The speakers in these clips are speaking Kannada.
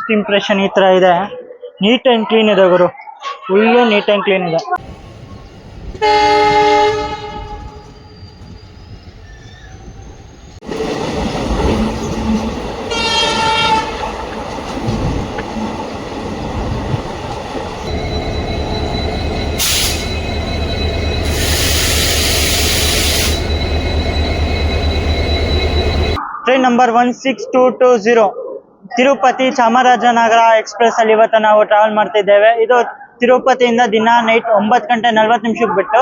ಫಸ್ಟ್ ಇಂಪ್ರೆಷನ್ ಈ ತರ ಇದೆ. ನೀಟ್ ಅಂಡ್ ಕ್ಲೀನ್ ಇದೆ ಗುರು, ಫುಲ್ಲು ನೀಟ್ ಅಂಡ್ ಕ್ಲೀನ್ ಇದೆ. Train number 16220 Tirupati Chamarajanagar express ಅಲ್ಲಿ ಇವತ್ತು ನಾವು ಟ್ರಾವೆಲ್ ಮಾಡ್ತಿದ್ದೇವೆ. ಇದು ತಿರುಪತಿಯಿಂದ ದಿನ ನೈಟ್ 9 ಗಂಟೆ 40 ನಿಮಿಷಕ್ಕೆ ಬಿಟ್ಟು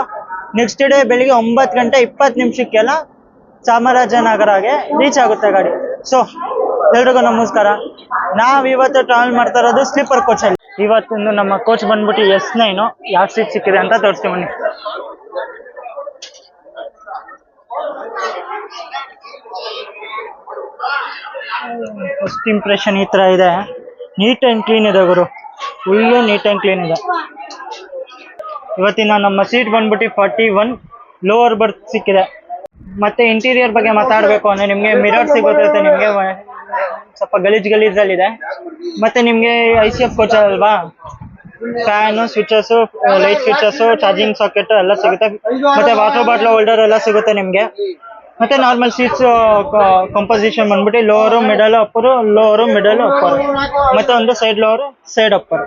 ನೆಕ್ಸ್ಟ್ ಡೇ ಬೆಳಿಗ್ಗೆ 9 ಗಂಟೆ 20 ನಿಮಿಷಕ್ಕೆಲ್ಲ ಚಾಮರಾಜನಗರಗೆ ರೀಚ್ ಆಗುತ್ತೆ ಗಾಡಿ. ಸೊ ಎಲ್ರಿಗೂ ನಮಸ್ಕಾರ. ನಾವ್ ಇವತ್ತು ಟ್ರಾವೆಲ್ ಮಾಡ್ತಾ ಇರೋದು ಸ್ಲೀಪರ್ ಕೋಚ್ ಅಲ್ಲಿ. ಇವತ್ತೊಂದು ನಮ್ಮ ಕೋಚ್ ಬಂದ್ಬಿಟ್ಟು S9 ಯಾವ ಸೀಟ್ ಸಿಕ್ಕಿದೆ ಅಂತ ತೋರಿಸ್ತೀವಿ ಬನ್ನಿ. ಫಸ್ಟ್ ಇಂಪ್ರೆಷನ್ ಈ ತರ ಇದೆ. ನೀಟ್ ಅಂಡ್ ಕ್ಲೀನ್ ಇದೆ ಗುರು, ಫುಲ್ಲು ನೀಟ್ ಅಂಡ್ ಕ್ಲೀನ್ ಇದೆ. ಇವತ್ತಿನ ನಮ್ಮ ಸೀಟ್ ಬಂದ್ಬಿಟ್ಟು 41 ಲೋವರ್ ಬರ್ತ್ ಸಿಕ್ಕಿದೆ. ಮತ್ತೆ ಇಂಟೀರಿಯರ್ ಬಗ್ಗೆ ಮಾತಾಡಬೇಕು ಅಂದ್ರೆ ನಿಮಗೆ ಮಿರರ್ ಸಿಗುತ್ತೆ, ನಿಮಗೆ ಸ್ವಲ್ಪ ಗಲೀಜಲ್ಲಿದೆ. ಮತ್ತೆ ನಿಮಗೆ ICF ಕೋಚ್ ಅಲ್ವಾ, fan, switches, light switches, charging socket ಎಲ್ಲ ಸಿಗುತ್ತೆ. ಮತ್ತೆ ವಾಟರ್ ಬಾಟ್ಲ್ ಹೋಲ್ಡರ್ ಎಲ್ಲ ಸಿಗುತ್ತೆ ನಿಮಗೆ. ಮತ್ತೆ ನಾರ್ಮಲ್ ಸೀಟ್ಸ್ ಕಂಪೋಸಿಷನ್ ಬಂದ್ಬಿಟ್ಟು lower, middle, upper, lower, middle, upper, ಮತ್ತೆ ಒಂದು ಸೈಡ್ ಲೋವರು, ಸೈಡ್ ಅಪ್ಪರ್,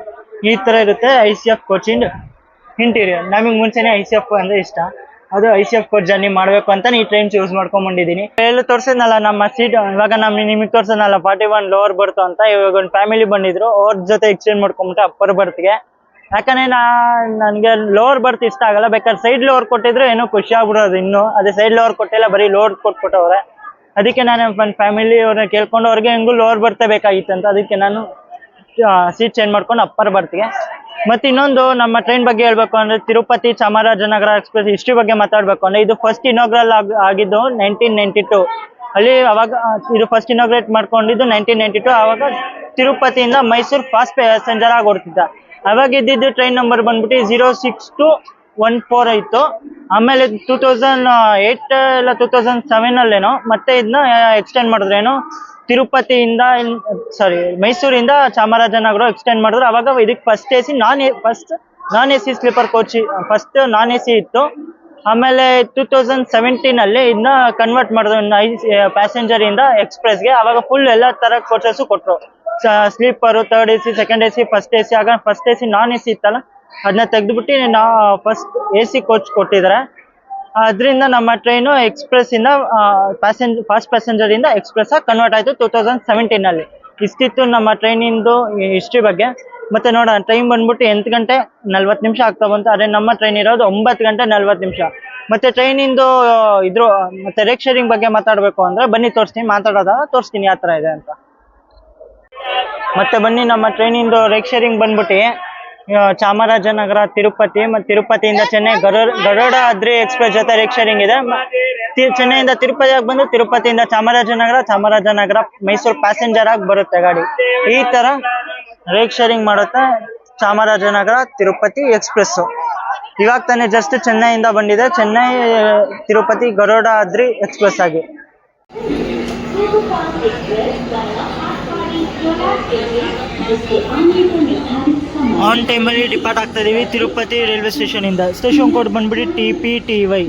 ಈ ತರ ಇರುತ್ತೆ ICF ಕೋಚಿಂಗ್ ಇಂಟೀರಿಯರ್. ನಮಗೆ ಮುಂಚೆನೆ ICF ಅಂದ್ರೆ ಇಷ್ಟ, ಅದು ICF ಕೋಚ್ ಜರ್ನಿ ಮಾಡಬೇಕು ಅಂತ ಈ ಟ್ರೈನ್ ಚೂಸ್ ಮಾಡ್ಕೊಂಡ್ಬಂದಿದ್ದೀನಿ. ಎಲ್ಲ ತೋರಿಸಿದ್ನಲ್ಲ ನಮ್ಮ ಸೀಟ್, ಇವಾಗ ನಿಮಗೆ ತೋರಿಸಿದ್ನಲ್ಲ 41 ಲೋವರ್ ಬರ್ತು ಅಂತ. ಇವಾಗ ಒಂದು ಫ್ಯಾಮಿಲಿ ಬಂದಿದ್ರು, ಅವ್ರ ಜೊತೆ ಎಕ್ಸ್ಚೇಂಜ್ ಮಾಡ್ಕೊಂಬಿಟ್ಟೆ ಅಪ್ಪರ್ ಬರ್ತ್ಗೆ. ಯಾಕಂದ್ರೆ ನನಗೆ ಲೋವರ್ ಬರ್ತ್ ಇಷ್ಟ ಆಗಲ್ಲ. ಬೇಕಾದ್ರೆ ಸೈಡ್ ಲೋವರ್ ಕೊಟ್ಟಿದ್ರೆ ಏನೋ ಖುಷಿ ಆಗ್ಬಿಡೋದು. ಇನ್ನು ಅದೇ ಸೈಡ್ ಲೋವರ್ ಕೊಟ್ಟಿಲ್ಲ, ಬರೀ ಲೋವರ್ ಕೊಟ್ಬಿಟ್ಟವ್ರೆ. ಅದಕ್ಕೆ ನಾನು ನನ್ನ ಫ್ಯಾಮಿಲಿ ಅವ್ರನ್ನ ಕೇಳ್ಕೊಂಡು ಅವ್ರಿಗೆ ಹೆಂಗು ಲೋವರ್ ಬರ್ತೆ ಬೇಕಾಗಿತ್ತಂತ ಅದಕ್ಕೆ ನಾನು ಸೀಟ್ ಚೇಂಜ್ ಮಾಡ್ಕೊಂಡು ಅಪ್ಪರ್ ಬರ್ತಿಗೆ. ಮತ್ತೆ ಇನ್ನೊಂದು ನಮ್ಮ ಟ್ರೈನ್ ಬಗ್ಗೆ ಹೇಳ್ಬೇಕು ಅಂದ್ರೆ ತಿರುಪತಿ ಚಾಮರಾಜನಗರ ಎಕ್ಸ್ಪ್ರೆಸ್ ಹಿಸ್ಟ್ರಿ ಬಗ್ಗೆ ಮಾತಾಡ್ಬೇಕು ಅಂದ್ರೆ ಇದು ಫಸ್ಟ್ ಇನಾಗ್ರಲ್ ಆಗಿದ್ದು 1992 ಅಲ್ಲಿ. ಅವಾಗ ಇದು ಫಸ್ಟ್ ಇನಾಗ್ರೇಟ್ ಮಾಡ್ಕೊಂಡಿದ್ದು 1992. ಅವಾಗ ತಿರುಪತಿಯಿಂದ ಮೈಸೂರು ಫಾಸ್ಟ್ ಪ್ಯಾಸೆಂಜರ್ ಆಗಿ ಓಡ್ತಿದ್ದ. ಅವಾಗ ಇದ್ದಿದ್ದು ಟ್ರೈನ್ ನಂಬರ್ ಬಂದ್ಬಿಟ್ಟು 06214 ಇತ್ತು. ಆಮೇಲೆ 2008 ಇಲ್ಲ 2007 ಅಲ್ಲೇನೋ ಮತ್ತೆ ಇದನ್ನ ಎಕ್ಸ್ಟೆಂಡ್ ಮಾಡಿದ್ರೇನೋ, ತಿರುಪತಿಯಿಂದ ಮೈಸೂರಿಂದ ಚಾಮರಾಜನಗರ ಎಕ್ಸ್ಟೆಂಡ್ ಮಾಡಿದ್ರು. ಅವಾಗ ಇದಕ್ಕೆ ಫಸ್ಟ್ AC ನಾನ್ AC ಸ್ಲೀಪರ್ ಕೋಚ್ ಫಸ್ಟ್ ನಾನ್ AC ಇತ್ತು. ಆಮೇಲೆ 2017 ಅಲ್ಲಿ ಇದನ್ನ ಕನ್ವರ್ಟ್ ಮಾಡಿದ್ರು ಪ್ಯಾಸೆಂಜರ್ ಇಂದ ಎಕ್ಸ್ಪ್ರೆಸ್ಗೆ. ಅವಾಗ ಫುಲ್ ಎಲ್ಲ ತರ ಕೋಚಸ್ ಕೊಟ್ರು, sleeper, third AC, second AC, first AC. ಆಗ ಫಸ್ಟ್ AC ನಾನ್ AC ಇತ್ತಲ್ಲ, ಅದನ್ನ ತೆಗೆದುಬಿಟ್ಟು ಫಸ್ಟ್ AC ಕೋಚ್ ಕೊಟ್ಟಿದ್ದಾರೆ. ಅದರಿಂದ ನಮ್ಮ ಟ್ರೈನು ಎಕ್ಸ್ಪ್ರೆಸ್ ಇಂದ ಫಾಸ್ಟ್ ಪ್ಯಾಸೆಂಜರ್ ಇಂದ ಎಕ್ಸ್ಪ್ರೆಸ್ ಆಗಿ ಕನ್ವರ್ಟ್ ಆಯ್ತು 2017 ಅಲ್ಲಿ. ಇಷ್ಟಿತ್ತು ನಮ್ಮ ಟ್ರೈನಿಂದು ಹಿಸ್ಟ್ರಿ ಬಗ್ಗೆ. ಮತ್ತೆ ನೋಡೋಣ, ಟ್ರೈನ್ ಬಂದ್ಬಿಟ್ಟು 8 ಗಂಟೆ 40 ನಿಮಿಷ ಆಗ್ತಾ ಬಂತು. ಅದೇ ನಮ್ಮ ಟ್ರೈನ್ ಇರೋದು 9 ಗಂಟೆ 40 ನಿಮಿಷ. ಮತ್ತೆ ಟ್ರೈನಿಂದು ಮತ್ತೆ ರೇಕ್ ಶೇರಿಂಗ್ ಬಗ್ಗೆ ಮಾತಾಡ್ಬೇಕು ಅಂದ್ರೆ ಬನ್ನಿ ತೋರಿಸ್ತೀನಿ, ತೋರಿಸ್ತೀನಿ ಯಾವ ತರ ಇದೆ ಅಂತ. ಮತ್ತೆ ಬನ್ನಿ, ನಮ್ಮ ಟ್ರೈನಿಂದು ರೇಕ್ ಶೇರಿಂಗ್ ಬಂದ್ಬಿಟ್ಟು ಚಾಮರಾಜನಗರ ತಿರುಪತಿ, ಮತ್ತೆ ತಿರುಪತಿಯಿಂದ ಚೆನ್ನೈ ಗರುಡಾದ್ರಿ ಎಕ್ಸ್ಪ್ರೆಸ್ ಜೊತೆ ರೇಕ್ ಶೇರಿಂಗ್ ಇದೆ. ಚೆನ್ನೈಯಿಂದ ತಿರುಪತಿಯಾಗಿ ಬಂದು ತಿರುಪತಿಯಿಂದ ಚಾಮರಾಜನಗರ ಮೈಸೂರು ಪ್ಯಾಸೆಂಜರ್ ಆಗಿ ಬರುತ್ತೆ ಗಾಡಿ. ಈ ತರ ರೇಕ್ ಶೇರಿಂಗ್ ಮಾಡುತ್ತೆ ಚಾಮರಾಜನಗರ ತಿರುಪತಿ ಎಕ್ಸ್ಪ್ರೆಸ್. ಇವಾಗ ತಾನೇ ಜಸ್ಟ್ ಚೆನ್ನೈಯಿಂದ ಬಂದಿದೆ, ಚೆನ್ನೈ ತಿರುಪತಿ ಗರುಡಾದ್ರಿ ಎಕ್ಸ್ಪ್ರೆಸ್ ಆಗಿ. ಆನ್ ಟೈಮಲ್ಲಿ ಡಿಪಾರ್ಟ್ ಆಗ್ತಾ ಇದೀವಿ ತಿರುಪತಿ ರೈಲ್ವೆ ಸ್ಟೇಷನ್ ಇಂದ. ಸ್ಟೇಷನ್ ಕೋಡ್ ಬಂದ್ಬಿಟ್ಟು TPTY.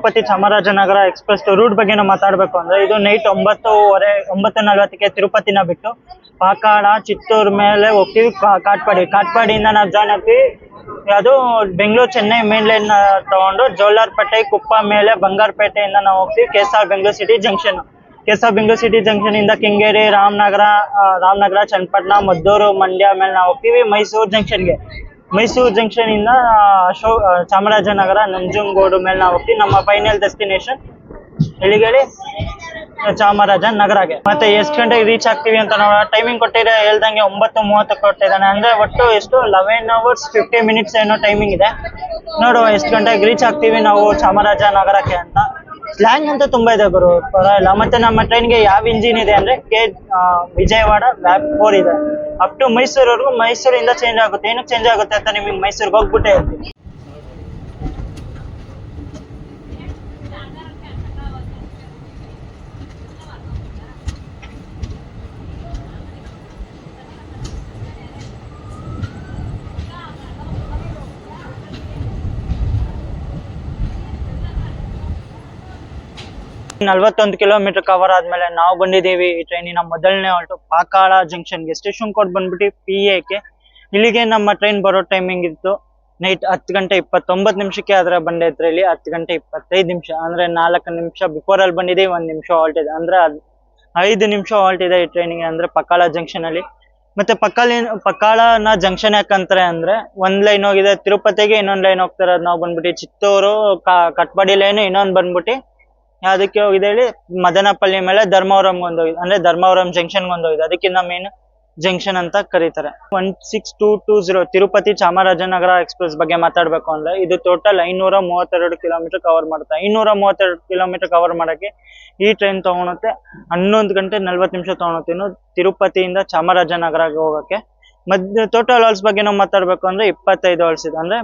Tirupati Chamarajanagar express route ಬಗ್ಗೆ ನಾವು ಮಾತಾಡ್ಬೇಕು ಅಂದ್ರೆ ಇದು ನೈಟ್ 9:40ಕ್ಕೆ ತಿರುಪತಿನ ಬಿಟ್ಟು ಪಾಕಾಡ ಚಿತ್ತೂರ್ ಮೇಲೆ ಹೋಗ್ತೀವಿ. ಕಾಟ್ಪಾಡಿಯಿಂದ ನಾವು ಜಾಯ್ನ್ ಆಗ್ತೀವಿ. ಅದು ಬೆಂಗಳೂರು ಚೆನ್ನೈ ಮೇನ್ ಲೈನ್ ತಗೊಂಡು ಜೋಲಾರ್ಪೇಟೆ ಕುಪ್ಪ ಮೇಲೆ ಬಂಗಾರಪೇಟೆಯಿಂದ ನಾವು ಹೋಗ್ತೀವಿ Bengaluru city junction. Bengaluru city junction ಇಂದ ಕೆಂಗೇರಿ, ರಾಮನಗರ, ಚನ್ನಪಟ್ಟಣ, ಮದ್ದೂರು, ಮಂಡ್ಯ ಮೇಲೆ ನಾವು ಹೋಗ್ತೀವಿ ಮೈಸೂರು ಜಂಕ್ಷನ್ ಇಂದ ಚಾಮರಾಜನಗರ, ನಂಜನಗೂಡು ಮೇಲೆ ನಾವು ಹೋಗ್ತೀವಿ. ನಮ್ಮ ಫೈನಲ್ ಡೆಸ್ಟಿನೇಷನ್ ಎಲ್ಲಿಗೇಳಿ ಚಾಮರಾಜನಗರಗೆ. ಮತ್ತೆ ಎಷ್ಟು ಗಂಟೆಗೆ ರೀಚ್ ಆಗ್ತೀವಿ ಅಂತ ನೋಡೋಣ. ಟೈಮಿಂಗ್ ಕೊಟ್ಟಿದ್ರೆ ಹೇಳ್ದಂಗೆ 9:30 ಕೊಟ್ಟಿದ್ದಾನೆ. ಅಂದ್ರೆ ಒಟ್ಟು ಎಷ್ಟು 11 hours 50 minutes ಏನೋ ಟೈಮಿಂಗ್ ಇದೆ. ನೋಡುವ ಎಷ್ಟು ಗಂಟೆಗೆ ರೀಚ್ ಆಗ್ತೀವಿ ನಾವು ಚಾಮರಾಜನಗರಕ್ಕೆ ಅಂತ. ಸ್ಲ್ಯಾಂಗ್ ಅಂತ ತುಂಬಾ ಇದೆ ಗುರು, ಪರವಾಗಿಲ್ಲ. ಮತ್ತೆ ನಮ್ಮ ಟ್ರೈನ್ಗೆ ಯಾವ ಇಂಜಿನ್ ಇದೆ ಅಂದ್ರೆ ವಿಜಯವಾಡ ವ್ಯಾಪ್ 4 ಇದೆ. ಅಪ್ ಟು ಮೈಸೂರವರೆಗೂ. ಮೈಸೂರಿಂದ ಚೇಂಜ್ ಆಗುತ್ತೆ. ಏನಕ್ಕೆ ಚೇಂಜ್ ಆಗುತ್ತೆ ಅಂತ ನಿಮಗೆ ಮೈಸೂರಿಗೆ ಹೋಗ್ಬಿಟ್ಟೆ ಹೇಳ್ತೀನಿ. 41 ಕಿಲೋಮೀಟರ್ ಕವರ್ ಆದ್ಮೇಲೆ ನಾವು ಬಂದಿದ್ದೀವಿ ಈ ಟ್ರೈನಿನ ಮೊದಲನೇ ಹಾಲ್ಟ್ ಪಾಕಾಳ ಜಂಕ್ಷನ್ಗೆ. ಸ್ಟೇಷನ್ ಕೋಡ್ ಬಂದ್ಬಿಟ್ಟು PA. ಇಲ್ಲಿಗೆ ನಮ್ಮ ಟ್ರೈನ್ ಬರೋ ಟೈಮಿಂಗ್ ಇತ್ತು ನೈಟ್ 10:29 ಆದ್ರೆ ಬಂದೈತ್ರಿ. ಇಲ್ಲಿ 10:25 ಅಂದ್ರೆ 4 ನಿಮಿಷ ಬಿಫೋರ್ ಅಲ್ಲಿ ಬಂದಿದ್ದೀವಿ. 1 ನಿಮಿಷ ಹಾಲ್ಟ್ ಇದೆ, ಅಂದ್ರೆ 5 ನಿಮಿಷ ಹಾಲ್ಟ್ ಇದೆ ಈ ಟ್ರೈನಿಗೆ, ಅಂದ್ರೆ ಪಕ್ಕಾಳ ಜಂಕ್ಷನ್ ಅಲ್ಲಿ. ಮತ್ತೆ ಪಕ್ಕಾಳನ ಜಂಕ್ಷನ್ ಯಾಕಂತಾರೆ ಅಂದ್ರೆ ಒಂದ್ ಲೈನ್ ಹೋಗಿದೆ ತಿರುಪತಿಗೆ, ಇನ್ನೊಂದ್ ಲೈನ್ ಹೋಗ್ತಾರೆ. ನಾವು ಬಂದ್ಬಿಟ್ಟು ಚಿತ್ತೂರು ಕಟ್ಪಾಡಿ ಲೈನ್, ಇನ್ನೊಂದ್ ಬಂದ್ಬಿಟ್ಟು ಅದಕ್ಕೆ ಹೋಗಿದೆ ಹೇಳಿ ಮದನಪಲ್ಲಿ ಮೇಲೆ ಧರ್ಮವರಂಗೆ ಒಂದೋಗಿದೆ, ಅಂದ್ರೆ ಧರ್ಮವರಂ ಜಂಕ್ಷನ್ಗೆ ಒಂದೋಗಿದೆ. ಅದಕ್ಕಿಂತ ಮೇನ್ ಜಂಕ್ಷನ್ ಅಂತ ಕರೀತಾರೆ. 16220 ತಿರುಪತಿ ಚಾಮರಾಜನಗರ ಎಕ್ಸ್ಪ್ರೆಸ್ ಬಗ್ಗೆ ಮಾತಾಡ್ಬೇಕು ಅಂದ್ರೆ ಇದು ಟೋಟಲ್ 532 ಕಿಲೋಮೀಟರ್ ಕವರ್ ಮಾಡುತ್ತೆ. 532 ಕಿಲೋಮೀಟರ್ ಕವರ್ ಮಾಡಕ್ಕೆ ಈ ಟ್ರೈನ್ ತಗೊಳುತ್ತೆ 11 ಗಂಟೆ 40 ನಿಮಿಷ ತಗೊಳುತ್ತೆ. ಇನ್ನು ತಿರುಪತಿಯಿಂದ ಚಾಮರಾಜನಗರಕ್ಕೆ ಹೋಗಕ್ಕೆ ಟೋಟಲ್ ಹಾಲ್ಸ್ ಬಗ್ಗೆ ನಾವು ಮಾತಾಡ್ಬೇಕು ಅಂದ್ರೆ 25 ಹಾಲ್ಸ್ ಇದೆ. ಅಂದ್ರೆ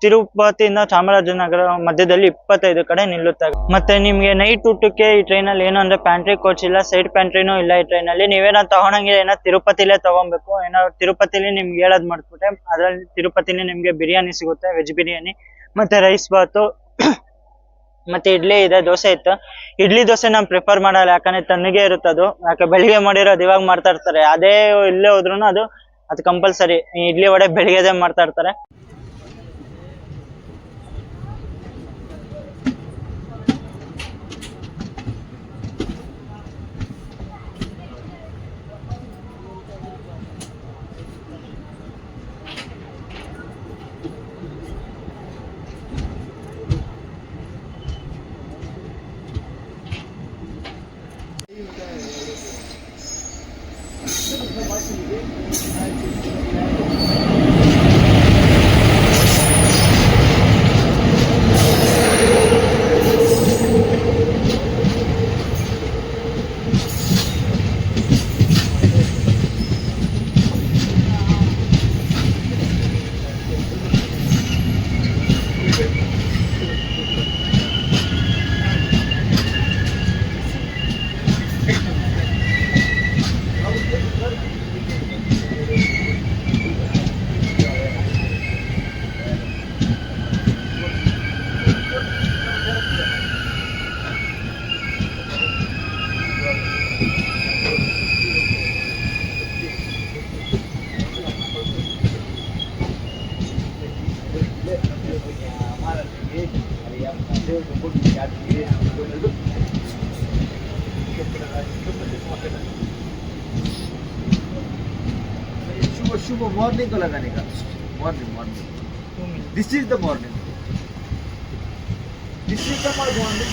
ತಿರುಪತಿಯಿಂದ ಚಾಮರಾಜನಗರ ಮಧ್ಯದಲ್ಲಿ 25 ಕಡೆ ನಿಲ್ಲುತ್ತೆ. ಮತ್ತೆ ನಿಮ್ಗೆ ನೈಟ್ ಊಟಕ್ಕೆ ಈ ಟ್ರೈನ್ ಅಲ್ಲಿ ಏನು ಅಂದ್ರೆ ಪ್ಯಾಂಟ್ರಿ ಕೋಚ್ ಇಲ್ಲ, ಸೈಡ್ ಪ್ಯಾಂಟ್ರಿನೂ ಇಲ್ಲ ಈ ಟ್ರೈನ್ ಅಲ್ಲಿ. ನೀವೇನೋ ತಗೊಳಂಗೆ ಏನೋ ತಿರುಪತಿಲೇ ತಗೊಬೇಕು. ಏನೋ ತಿರುಪತಿಲಿ ನಿಮ್ಗೆ ಹೇಳದ್ ಮಾಡ್ಬಿಟ್ಟೆ, ಅದ್ರಲ್ಲಿ ತಿರುಪತಿಲಿ ನಿಮ್ಗೆ ಬಿರಿಯಾನಿ ಸಿಗುತ್ತೆ, ವೆಜ್ ಬಿರಿಯಾನಿ, ಮತ್ತೆ ರೈಸ್ ಬಾತು, ಮತ್ತೆ ಇಡ್ಲಿ ಇದೆ, ದೋಸೆ ಇತ್ತು. ಇಡ್ಲಿ ದೋಸೆ ನಾನು ಪ್ರಿಫರ್ ಮಾಡಲ್ಲ, ಯಾಕಂದ್ರೆ ತಣ್ಣಗೆ ಇರುತ್ತೆ ಅದು. ಯಾಕೆ ಬೆಳಿಗ್ಗೆ ಮಾಡಿರೋದು ಇವಾಗ ಮಾಡ್ತಾ ಇರ್ತಾರೆ. ಅದೇ ಇಲ್ಲೇ ಹೋದ್ರು ಅದು ಕಂಪಲ್ಸರಿ. ಇಡ್ಲಿ ವಡೆ ಬೆಳಿಗ್ಗೆದೇ ಮಾಡ್ತಾ ಇರ್ತಾರೆ. शुभ मॉर्निंग को लगाने का. Morning this is the morning. This is the morning.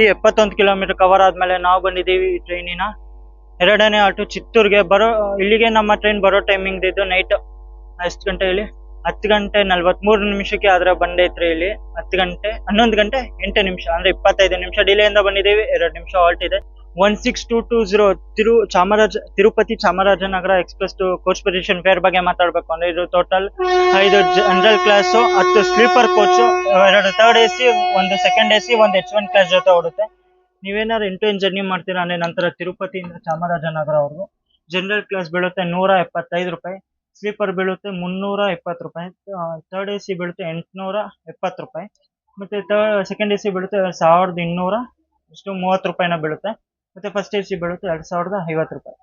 ಈ 71 ಕಿಲೋಮೀಟರ್ ಕವರ್ ಆದ್ಮೇಲೆ ನಾವು ಬಂದಿದ್ದೀವಿ ಈ ಟ್ರೈನಿನ ಎರಡನೇ ಹಾಲ್ಟು ಚಿತ್ತೂರ್ಗೆ. ಇಲ್ಲಿಗೆ ನಮ್ಮ ಟ್ರೈನ್ ಬರೋ ಟೈಮಿಂಗ್ ಇದ್ದು ನೈಟ್ ಎಷ್ಟು ಗಂಟೆ ಹೇಳಿ 10:43 ಆದ್ರೆ ಬಂದೈತ್ರಿ ಇಲ್ಲಿ. 11 ಗಂಟೆ 8 ನಿಮಿಷ ಅಂದ್ರೆ 25 ನಿಮಿಷ ಡಿಲೇ ಇಂದ ಬಂದಿದ್ದೀವಿ. 2 ನಿಮಿಷ ಹಾಲ್ಟ್ ಇದೆ. 16220 Tirupati Chamarajanagar express to coach position fare ಬಗ್ಗೆ ಮಾತಾಡ್ಬೇಕು ಅಂದ್ರೆ ಇದು total 5 general class, 10 sleeper coach, 2 third AC, 1 second AC, 1 H1 class ಜೊತೆ ಓಡುತ್ತೆ. ನೀವೇನಾದ್ರು ಇಂಟು ಜರ್ನಿ ಮಾಡ್ತೀರಾ ಅಂದ್ರೆ ನಂತರ ತಿರುಪತಿಯಿಂದ ಚಾಮರಾಜನಗರವರೆಗೂ ಜನರಲ್ ಕ್ಲಾಸ್ ಬೀಳುತ್ತೆ 175 ರೂಪಾಯಿ, ಸ್ಲೀಪರ್ ಬೀಳುತ್ತೆ 320 ರೂಪಾಯಿ, ಥರ್ಡ್ AC ಬೀಳುತ್ತೆ 870 ರೂಪಾಯಿ, ಮತ್ತೆ ಸೆಕೆಂಡ್ AC ಬೀಳುತ್ತೆ 1230 ರೂಪಾಯಿನ ಬೀಳುತ್ತೆ, ಮತ್ತೆ ಫಸ್ಟ್ AC ಬೀಳುತ್ತೆ 2050 ರೂಪಾಯಿ.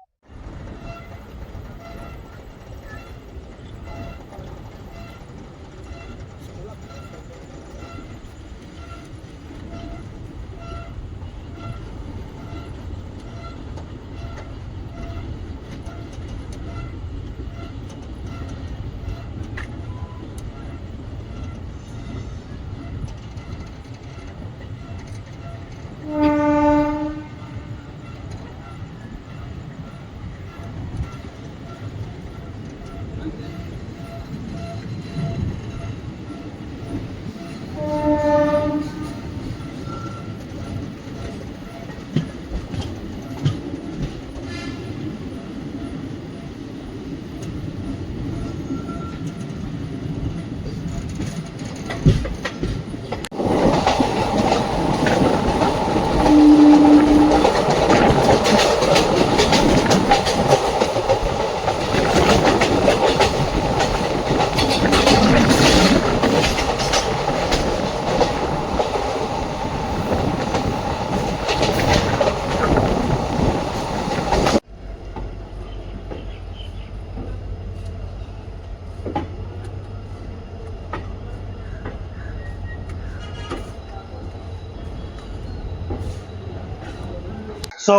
So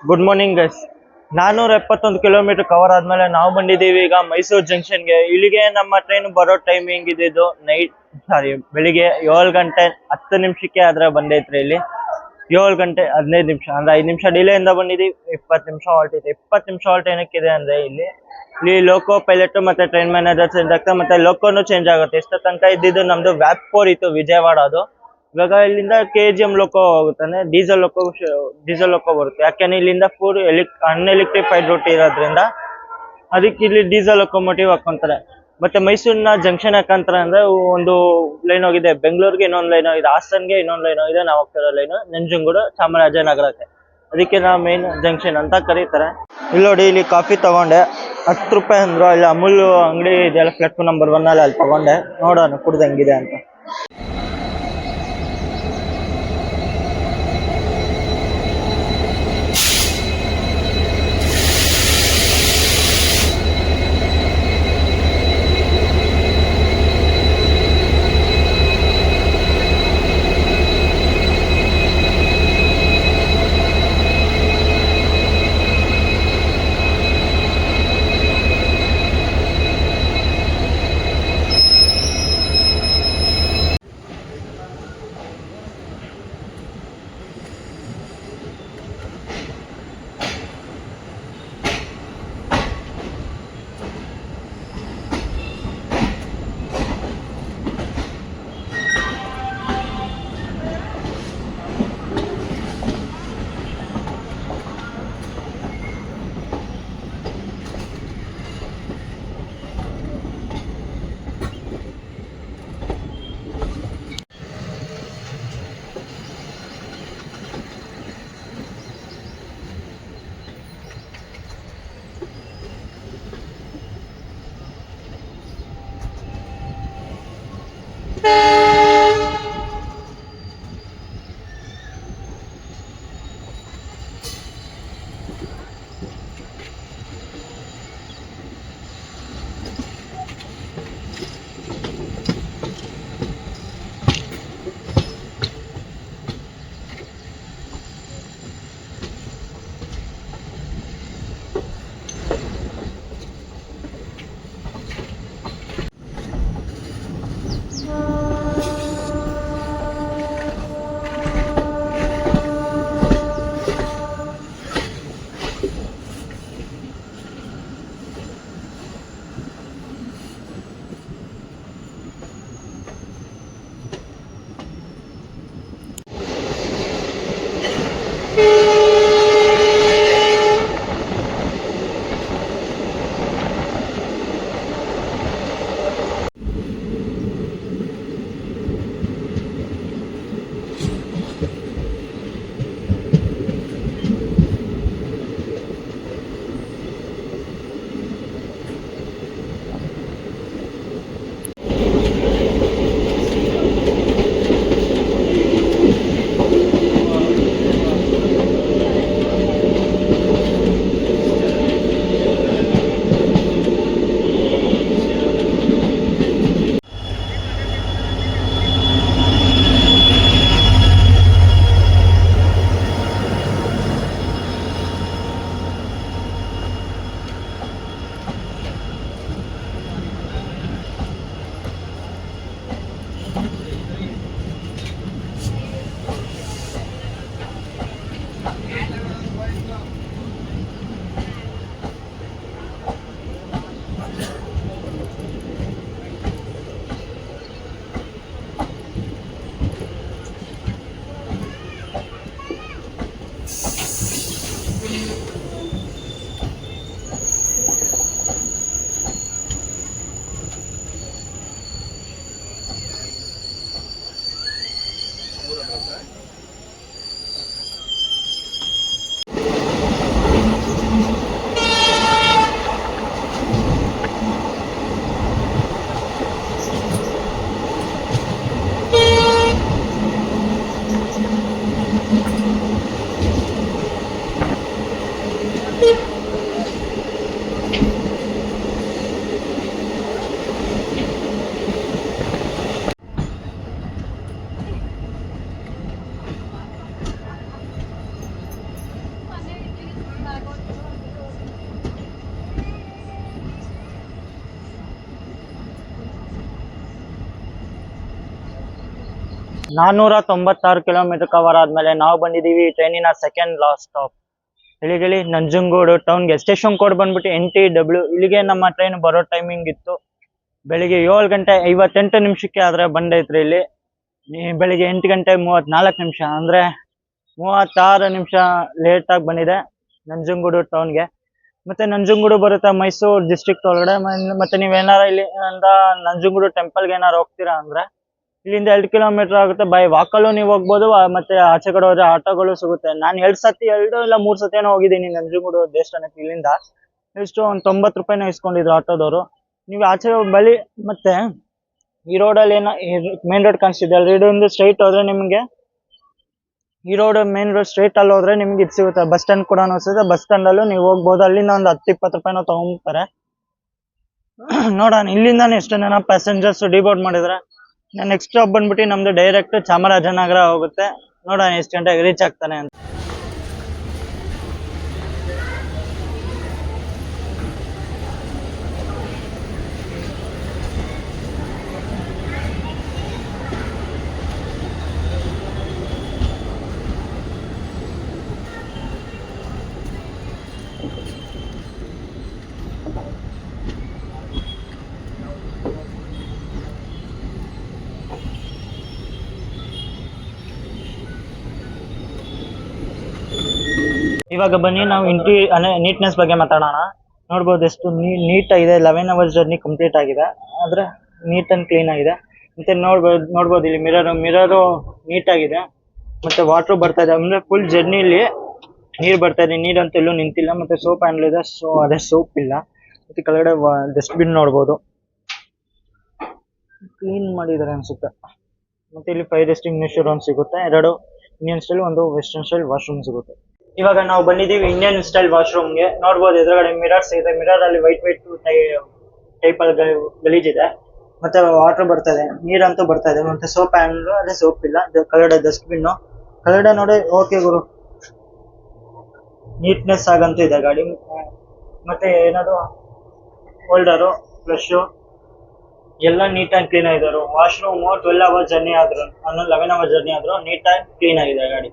good morning guys. 471 kilometre cover ಆದ್ಮೇಲೆ ನಾವು ಬಂದಿದ್ದೀವಿ ಈಗ ಮೈಸೂರು ಜಂಕ್ಷನ್ಗೆ. ಇಲ್ಲಿಗೆ ನಮ್ಮ ಟ್ರೈನ್ ಬರೋ ಟೈಮಿಂಗ್ ಇದ್ದಿದ್ದು ಬೆಳಿಗ್ಗೆ 7:10 ಆದ್ರೆ ಬಂದೈತ್ರಿ. ಇಲ್ಲಿ 7:15 ಅಂದ್ರೆ 5 ನಿಮಿಷ ಡಿಲೇ ಇಂದ ಬಂದಿದ್ದೀವಿ. 20 ನಿಮಿಷ ಹಾಲ್ಟ್ ಇದೆ. 20 ನಿಮಿಷ ಹಾಲ್ಟ್ ಏನಕ್ಕಿದೆ ಅಂದ್ರೆ ಇಲ್ಲಿ ಲೋಕೋ ಪೈಲಟ್ ಮತ್ತೆ ಟ್ರೈನ್ ಮ್ಯಾನೇಜರ್ ಚೇಂಜ್ ಆಗ್ತದೆ, ಮತ್ತೆ ಲೋಕೋನು ಚೇಂಜ್ ಆಗುತ್ತೆ. ಇಷ್ಟ ತನಕ ಇದ್ದಿದ್ದು ನಮ್ದು ವ್ಯಾಪ್ 4 ಇತ್ತು ವಿಜಯವಾಡ. ಅದು ಇವಾಗ ಇಲ್ಲಿಂದ KGM ಲೋಕೋ ಹೋಗುತ್ತಾನೆ, ಡೀಸೆಲ್ ಲೋಕೋ ಬರುತ್ತೆ. ಯಾಕೆಂದ್ರೆ ಇಲ್ಲಿಂದ ಫುಲ್ ಅನ್ಎಲೆಕ್ಟ್ರಿಫೈಡ್ ರೂಟ್ ಇರೋದ್ರಿಂದ ಅದಕ್ಕೆ ಇಲ್ಲಿ ಡೀಸೆಲ್ ಲೊಕೊಮೋಟಿವ್ ಹಾಕೊಂತಾರೆ. ಮತ್ತೆ ಮೈಸೂರಿನ ಜಂಕ್ಷನ್ ಯಾಕಂತಾರೆ ಅಂದ್ರೆ ಒಂದು ಲೈನ್ ಹೋಗಿದೆ ಬೆಂಗಳೂರಿಗೆ, ಇನ್ನೊಂದು ಲೈನ್ ಹೋಗಿದೆ ಹಾಸನ್ಗೆ, ಇನ್ನೊಂದು ಲೈನ್ ಹೋಗಿದೆ ನಾವು ಹೋಗ್ತಿರೋ ಲೈನ್ ನಂಜನಗೂಡು ಚಾಮರಾಜನಗರಕ್ಕೆ. ಅದಕ್ಕೆ ನಾವು ಮೇನ್ ಜಂಕ್ಷನ್ ಅಂತ ಕರೀತಾರೆ. ಇಲ್ಲಿ ನೋಡಿ, ಇಲ್ಲಿ ಕಾಫಿ ತಗೊಂಡೆ 10 ರೂಪಾಯಿ ಅಂದ್ರು. ಇಲ್ಲಿ ಅಮೂಲ್ ಅಂಗಡಿ ಇದೆಲ್ಲ ಪ್ಲಾಟ್ಫಾರ್ಮ್ ನಂಬರ್ 1 ಅಲ್ಲಿ ತಗೊಂಡೆ, ನೋಡೋಣ ಕುಡ್ದು ಹೆಂಗಿದೆ ಅಂತ. 496 ಕಿಲೋಮೀಟರ್ ಕವರ್ ಆದ್ಮೇಲೆ ನಾವು ಬಂದಿದ್ದೀವಿ ಟ್ರೈನಿನ ಸೆಕೆಂಡ್ ಲಾಸ್ಟ್ ಸ್ಟಾಪ್ ಇಲ್ಲಿಗೆ ನಂಜನಗೂಡು ಟೌನ್ಗೆ. ಸ್ಟೇಷನ್ ಕೋಡ್ ಬಂದ್ಬಿಟ್ಟು NTW. ಇಲ್ಲಿಗೆ ನಮ್ಮ ಟ್ರೈನ್ ಬರೋ ಟೈಮಿಂಗ್ ಇತ್ತು ಬೆಳಿಗ್ಗೆ 7:58 ಆದ್ರೆ ಬಂದೈತ್ರಿ. ಇಲ್ಲಿ ಬೆಳಿಗ್ಗೆ 8:34 ಅಂದ್ರೆ 36 ನಿಮಿಷ ಲೇಟ್ ಆಗಿ ಬಂದಿದೆ ನಂಜನಗೂಡು ಟೌನ್ಗೆ. ಮತ್ತೆ ನಂಜನಗೂಡು ಬರುತ್ತೆ ಮೈಸೂರು ಡಿಸ್ಟ್ರಿಕ್ಟ್ ಒಳಗಡೆ. ಮತ್ತೆ ನೀವೇನಾರ ಇಲ್ಲಿ ನಂಜನಗೂಡು ಟೆಂಪಲ್ಗೆ ಏನಾರು ಹೋಗ್ತೀರಾ ಅಂದ್ರೆ ಇಲ್ಲಿಂದ 2 ಕಿಲೋಮೀಟರ್ ಆಗುತ್ತೆ. ಬೈ ವಾಕಲ್ಲೂ ನೀವು ಹೋಗ್ಬೋದು, ಮತ್ತೆ ಆಚೆ ಕಡೆ ಹೋದ್ರೆ ಆಟೋಗಳು ಸಿಗುತ್ತೆ. ನಾನು 2 ಇಲ್ಲ 3 ಸತಿ ಹೋಗಿದ್ದೀನಿ ನಂಜನಗೂಡು ದೇವಸ್ಥಾನಕ್ಕೆ. ಇಲ್ಲಿಂದ ಎಷ್ಟು ಒಂದು 90 ರೂಪಾಯಿನ ಇಸ್ಕೊಂಡಿದ್ರು ಆಟೋದವರು. ನೀವು ಆಚೆ ಬಳಿ ಮತ್ತೆ ಈ ರೋಡಲ್ಲಿ ಏನೋ ಮೇನ್ ರೋಡ್ ಕಾಣಿಸ್ತಿದೆ ಅಲ್ರಿ, ಇದೊಂದು ಸ್ಟ್ರೈಟ್ ಹೋದ್ರೆ ನಿಮಗೆ ಈ ರೋಡ್ ಮೇನ್ ರೋಡ್ ಸ್ಟ್ರೈಟ್ ಅಲ್ಲಿ ಹೋದ್ರೆ ನಿಮ್ಗೆ ಇದು ಸಿಗುತ್ತೆ. ಬಸ್ ಸ್ಟ್ಯಾಂಡ್ ಕೂಡ ಸಿಗುತ್ತೆ. ಬಸ್ ಸ್ಟ್ಯಾಂಡ್ ಅಲ್ಲೂ ನೀವು ಹೋಗ್ಬೋದು. ಅಲ್ಲಿಂದ ಒಂದು 10-20 ರೂಪಾಯಿನ ತಗೊಂಡ್ತಾರೆ. ನೋಡೋಣ ಇಲ್ಲಿಂದಾನೆ ಎಷ್ಟು ಜನ ಪ್ಯಾಸೆಂಜರ್ಸ್ ಡಿಬೋರ್ಡ್ ಮಾಡಿದ್ರೆ. ನೆಕ್ಸ್ಟ್ ಸ್ಟಾಪ್ ಬಂದ್ಬಿಟ್ಟು ನಮ್ದು ಡೈರೆಕ್ಟ್ ಚಾಮರಾಜನಗರ ಹೋಗುತ್ತೆ. ನೋಡೋಣ ಎಷ್ಟು ಗಂಟೆಗೆ ರೀಚ್ ಆಗ್ತಾನೆ ಅಂತ. ಇವಾಗ ಬನ್ನಿ ನಾವು ನೀಟ್ನೆಸ್ ಬಗ್ಗೆ ಮಾತಾಡೋಣ. ನೋಡ್ಬೋದು ಎಷ್ಟು ನೀಟ್ ಆಗಿದೆ. 11 ಅವರ್ಸ್ ಜರ್ನಿ ಕಂಪ್ಲೀಟ್ ಆಗಿದೆ, ಆದ್ರೆ ನೀಟ್ ಅಂಡ್ ಕ್ಲೀನ್ ಆಗಿದೆ. ಮತ್ತೆ ನೋಡ್ಬೋದು ಇಲ್ಲಿ ಮಿರರು ನೀಟ್ ಆಗಿದೆ. ಮತ್ತೆ ವಾಟರ್ ಬರ್ತಾ ಇದೆ, ಅಂದ್ರೆ ಫುಲ್ ಜರ್ನಿಲಿ ನೀರ್ ಬರ್ತಾ ಇದೆ. ನೀರಂತೂ ಎಲ್ಲೂ ನಿಂತಿಲ್ಲ. ಮತ್ತೆ ಸೋಪ್ ಹ್ಯಾಂಡಲ್ ಇದೆ, ಸೊ ಅದೇ ಸೋಪ್ ಇಲ್ಲ. ಮತ್ತೆ ಕೆಳಗಡೆ ಡಸ್ಟ್ಬಿನ್ ನೋಡ್ಬೋದು, ಕ್ಲೀನ್ ಮಾಡಿದ್ದಾರೆ ಅನ್ಸುತ್ತೆ. ಮತ್ತೆ ಇಲ್ಲಿ ಫೈರ್ ಎಸ್ಟಿಂಗ್ವಿಷರ್ ಒಂದು ಸಿಗುತ್ತೆ. 2 ಇಂಡಿಯನ್ ಸ್ಟೈಲ್, ಒಂದು ವೆಸ್ಟರ್ನ್ ಸ್ಟೈಲ್ ವಾಶ್ರೂಮ್ ಸಿಗುತ್ತೆ. ಇವಾಗ ನಾವು ಬಂದಿದ್ದೀವಿ ಇಂಡಿಯನ್ ಸ್ಟೈಲ್ ವಾಶ್ರೂಮ್ಗೆ. ನೋಡ್ಬೋದು ಎದುರುಗಡೆ ಮಿರರ್ಸ್ ಇದೆ. ಮಿರರ್ ಅಲ್ಲಿ ವೈಟ್ ಟೈಪ್ ಅಲ್ಲಿ ಗಲೀಜಿದೆ. ಮತ್ತೆ ವಾಟರ್ ಬರ್ತಾ ಇದೆ, ನೀರಂತೂ ಬರ್ತಾ ಇದೆ. ಮತ್ತೆ ಸೋಪ್ ಹ್ಯಾಂಡಲ್, ಅದೇ ಸೋಪ್ ಇಲ್ಲ. ಕೆಳಗಡೆ ಡಸ್ಟ್ಬಿನ್, ಕೆಳಗಡೆ ನೋಡಿ ಓಕೆ ಗುರು, ನೀಟ್ನೆಸ್ ಆಗಂತೂ ಇದೆ ಗಾಡಿ. ಮತ್ತೆ ಏನಾದ್ರು ಹೋಲ್ಡರು, ಫ್ಲಶು ಎಲ್ಲ ನೀಟ್ ಆಗಿ ಕ್ಲೀನ್ ಆಗಿದ್ದಾರೆ. ವಾಶ್ರೂಮ್ 12 ಅವರ್ಸ್ ಜರ್ನಿ ಆದ್ರು, 11 ಅವರ್ಸ್ ಜರ್ನಿ ಆದ್ರು ನೀಟ್ ಆಗಿ ಕ್ಲೀನ್ ಆಗಿದೆ ಗಾಡಿ.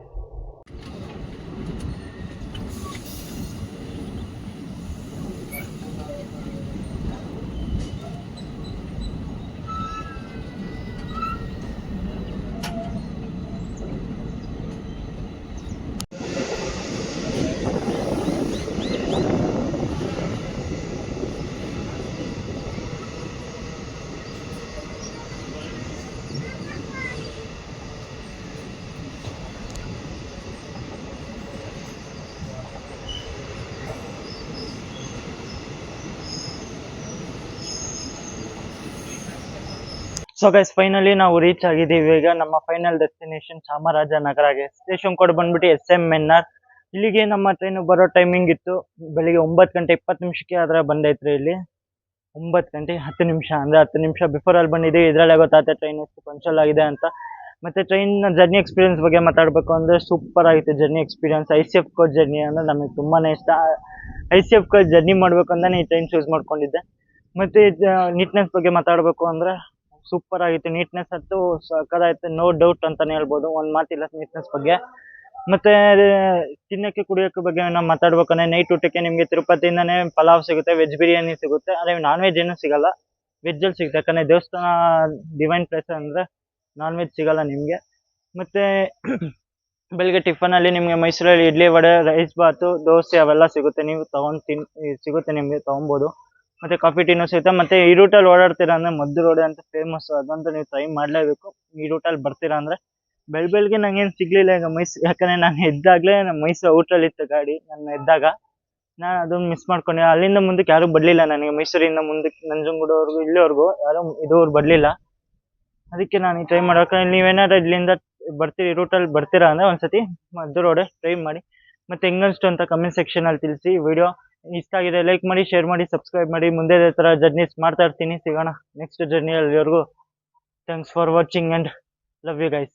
ಸೊ ಗೈಸ್ ಫೈನಲಿ ನಾವು ರೀಚ್ ಆಗಿದ್ದೀವಿ. ಈಗ ನಮ್ಮ ಫೈನಲ್ ಡೆಸ್ಟಿನೇಷನ್ ಚಾಮರಾಜನಗರಗೆ. ಸ್ಟೇಷನ್ ಕೋಡ್ ಬಂದ್ಬಿಟ್ಟು SMNR. ಇಲ್ಲಿಗೆ ನಮ್ಮ ಟ್ರೈನ್ ಬರೋ ಟೈಮಿಂಗ್ ಇತ್ತು ಬೆಳಿಗ್ಗೆ 9:20 ಆದ್ರೆ ಬಂದೈತ್ರಿ. ಇಲ್ಲಿ 9:10 ಅಂದ್ರೆ 10 ನಿಮಿಷ ಬಿಫೋರ್ ಅಲ್ಲಿ ಬಂದಿದ್ದೀವಿ. ಇದ್ರಲ್ಲೇ ಗೊತ್ತಾಗುತ್ತೆ ಟ್ರೈನ್ ಎಷ್ಟು ಪಂಕ್ಚುಯಲ್ ಆಗಿದೆ ಅಂತ. ಮತ್ತೆ ಟ್ರೈನ್ ಜರ್ನಿ ಎಕ್ಸ್ಪೀರಿಯನ್ಸ್ ಬಗ್ಗೆ ಮಾತಾಡ್ಬೇಕು ಅಂದ್ರೆ ಸೂಪರ್ ಆಗಿತ್ತು journey experience. ICF coach journey ಅಂದ್ರೆ ನಮಗೆ ತುಂಬಾನೇ ಇಷ್ಟ. ICF ಕೋಚ್ ಜರ್ನಿ ಮಾಡ್ಬೇಕು ಅಂತಾನೆ ಈ ಟ್ರೈನ್ ಚೂಸ್ ಮಾಡ್ಕೊಂಡಿದ್ದೆ. ಮತ್ತೆ ನೀಟ್ನೆಸ್ ಬಗ್ಗೆ ಮಾತಾಡ್ಬೇಕು ಅಂದ್ರೆ ಸೂಪರ್ ಆಗಿತ್ತು. ನೀಟ್ನೆಸ್ ಅಂತೂ ಸಕ್ಕತ್ತಾಗಿತ್ತು, ನೋ ಡೌಟ್ ಅಂತಾನೆ ಹೇಳ್ಬೋದು, ಒಂದ್ ಮಾತಿಲ್ಲ ನೀಟ್ನೆಸ್ ಬಗ್ಗೆ. ಮತ್ತೆ ತಿನ್ನಕ್ಕೆ ಕುಡಿಯೋಕೆ ಬಗ್ಗೆ ನಾವು ಮಾತಾಡ್ಬೇಕಂದ್ರೆ ನೈಟ್ ಊಟಕ್ಕೆ ನಿಮ್ಗೆ ತಿರುಪತಿಯಿಂದಾನೇ ಪಲಾವ್ ಸಿಗುತ್ತೆ, ವೆಜ್ ಬಿರಿಯಾನಿ ಸಿಗುತ್ತೆ. ಅದೇ ನಾನ್ ವೆಜ್ ಏನೂ ಸಿಗಲ್ಲ, ವೆಜ್ ಅಲ್ಲಿ ಸಿಗುತ್ತೆ. ಯಾಕಂದ್ರೆ ದೇವಸ್ಥಾನ ಡಿವೈನ್ ಪ್ಲೇಸ್ ಅಂದ್ರೆ ನಾನ್ ವೆಜ್ ಸಿಗಲ್ಲ ನಿಮ್ಗೆ. ಮತ್ತೆ ಬೆಳಿಗ್ಗೆ ಟಿಫನ್ ಅಲ್ಲಿ ನಿಮ್ಗೆ ಮೈಸೂರಲ್ಲಿ ಇಡ್ಲಿ, ವಡೆ, ರೈಸ್ ಬಾತು, ದೋಸೆ ಅವೆಲ್ಲ ಸಿಗುತ್ತೆ. ನೀವು ಸಿಗುತ್ತೆ, ನಿಮ್ಗೆ ತಗೊಬೋದು. ಮತ್ತೆ ಕಾಫಿ ಟೀನು ಸಿಗುತ್ತೆ. ಮತ್ತೆ ಈ ರೂಟಲ್ಲಿ ಓಡಾಡ್ತೀರಾ ಅಂದ್ರೆ ಮದ್ದು ರೋಡ್ ಅಂತ ಫೇಮಸ್, ಅದಂತೂ ನೀವು ಟ್ರೈ ಮಾಡ್ಲೇಬೇಕು. ಈ ರೂಟಲ್ಲಿ ಬರ್ತೀರಾ ಅಂದ್ರೆ ಬೆಳಗ್ಗೆ ನಂಗೇನು ಸಿಗ್ಲಿಲ್ಲ ಈಗ ಯಾಕಂದ್ರೆ ನಾನು ಎದ್ದಾಗ್ಲೇ ಮೈಸೂರು ಔಟ್ರಲ್ಲಿ ಇತ್ತು ಗಾಡಿ. ನಾನು ಎದ್ದಾಗ ನಾನು ಅದನ್ನ ಮಿಸ್ ಮಾಡ್ಕೊಂಡೆ. ಅಲ್ಲಿಂದ ಮುಂದಕ್ಕೆ ಯಾರು ಬರ್ಲಿಲ್ಲ ನನಗೆ, ಮೈಸೂರಿಂದ ಮುಂದಕ್ಕೆ ನಂಜನಗೂಡುವರೆಗೂ ಇಲ್ಲಿವರೆಗೂ ಯಾರು ಇದುವರೆಗೂ ಬರ್ಲಿಲ್ಲ. ಅದಕ್ಕೆ ನಾನು ಟ್ರೈ ಮಾಡೋಕೆ, ನೀವೇನಾದ್ರು ಇಲ್ಲಿಂದ ಬರ್ತೀರಿ ರೂಟಲ್ಲಿ ಬರ್ತೀರಾ ಅಂದ್ರೆ ಒಂದ್ಸತಿ ಮದ್ದು ರೋಡ್ ಟ್ರೈ ಮಾಡಿ. ಮತ್ತೆ ಹೆಂಗನ್ಸ್ತು ಅಂತ ಕಮೆಂಟ್ ಸೆಕ್ಷನ್ ಅಲ್ಲಿ ತಿಳಿಸಿ. ವಿಡಿಯೋ ಇಷ್ಟ ಆಗಿದೆ ಲೈಕ್ ಮಾಡಿ, ಶೇರ್ ಮಾಡಿ, ಸಬ್ಸ್ಕ್ರೈಬ್ ಮಾಡಿ. ಮುಂದೆ ಇದೇ ತರ ಜರ್ನೀಸ್ ಮಾಡ್ತಾ ಇರ್ತೀನಿ. ಸಿಗೋಣ ನೆಕ್ಸ್ಟ್ ಜರ್ನಿ. ಅಲ್ಲಿವರೆಗೂ thanks for watching and love you guys.